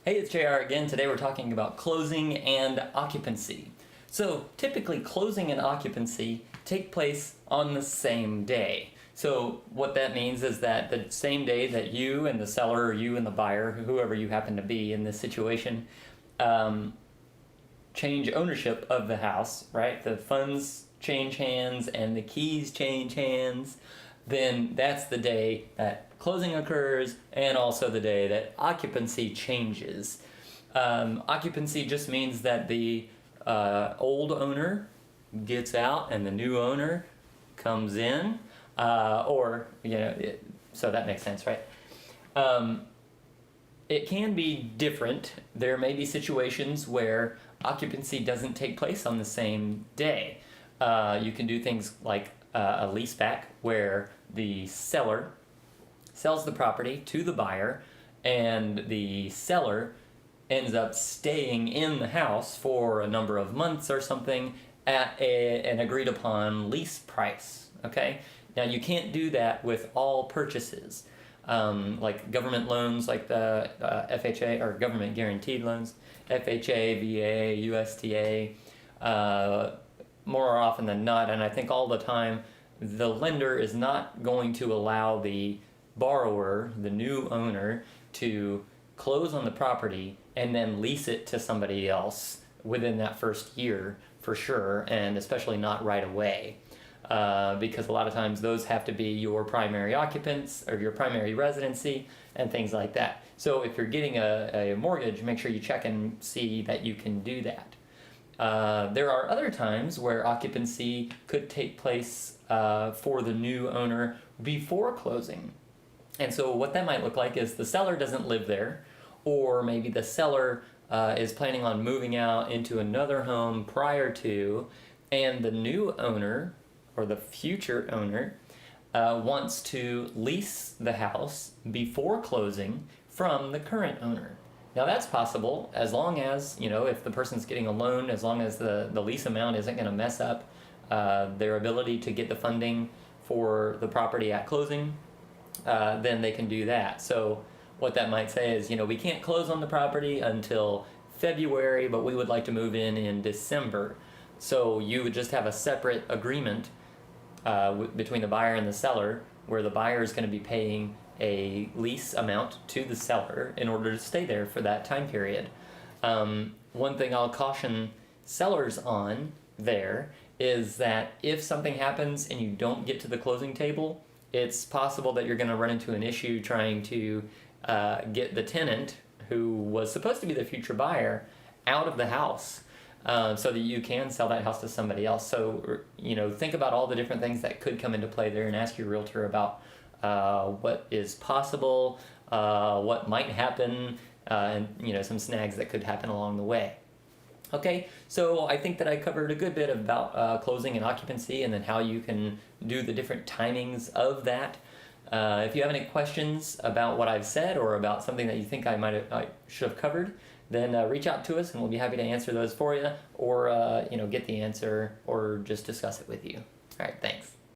Hey, it's JR again. Today we're talking about closing and occupancy. So typically closing and occupancy take place on the same day. So what that means is that the same day that you and the seller, or you and the buyer, whoever you happen to be in this situation, change ownership of the house, right? The funds change hands and the keys change hands. Then that's the day that closing occurs and also the day that occupancy changes. Occupancy just means that the old owner gets out and the new owner comes in, so that makes sense, right? It can be different. There may be situations where occupancy doesn't take place on the same day. You can do things like a leaseback, where the seller sells the property to the buyer and the seller ends up staying in the house for a number of months or something at an agreed upon lease price. Okay? Now you can't do that with all purchases. Like government loans, like the FHA, or government guaranteed loans, FHA, VA, USDA, more often than not, and I think all the time, the lender is not going to allow the borrower, the new owner, to close on the property and then lease it to somebody else within that first year for sure, and especially not right away. Because a lot of times those have to be your primary occupants or your primary residency and things like that. So if you're getting a mortgage, make sure you check and see that you can do that. There are other times where occupancy could take place for the new owner before closing. And so what that might look like is the seller doesn't live there, or maybe the seller is planning on moving out into another home prior to, and the new owner or the future owner wants to lease the house before closing from the current owner. Now that's possible as long as, if the person's getting a loan, as long as the lease amount isn't going to mess up their ability to get the funding for the property at closing, then they can do that. So what that might say is, we can't close on the property until February, but we would like to move in December. So you would just have a separate agreement between the buyer and the seller, where the buyer is going to be paying a lease amount to the seller in order to stay there for that time period. One thing I'll caution sellers on there is that if something happens and you don't get to the closing table, it's possible that you're going to run into an issue trying to get the tenant, who was supposed to be the future buyer, out of the house. So that you can sell that house to somebody else. So, think about all the different things that could come into play there and ask your realtor about what is possible, what might happen, and, some snags that could happen along the way. Okay, so I think that I covered a good bit about closing and occupancy, and then how you can do the different timings of that. If you have any questions about what I've said, or about something that you think I should have covered, then reach out to us and we'll be happy to answer those for you, or get the answer, or just discuss it with you. All right, thanks.